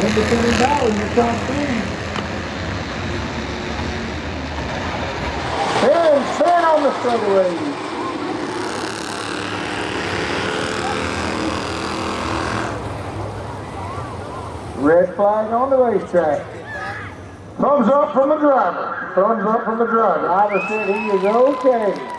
Independent Valley, your top three. And set on the straightaway. Red flag on the racetrack. Thumbs up from the driver. Thumbs up from the driver. Driver said he is okay.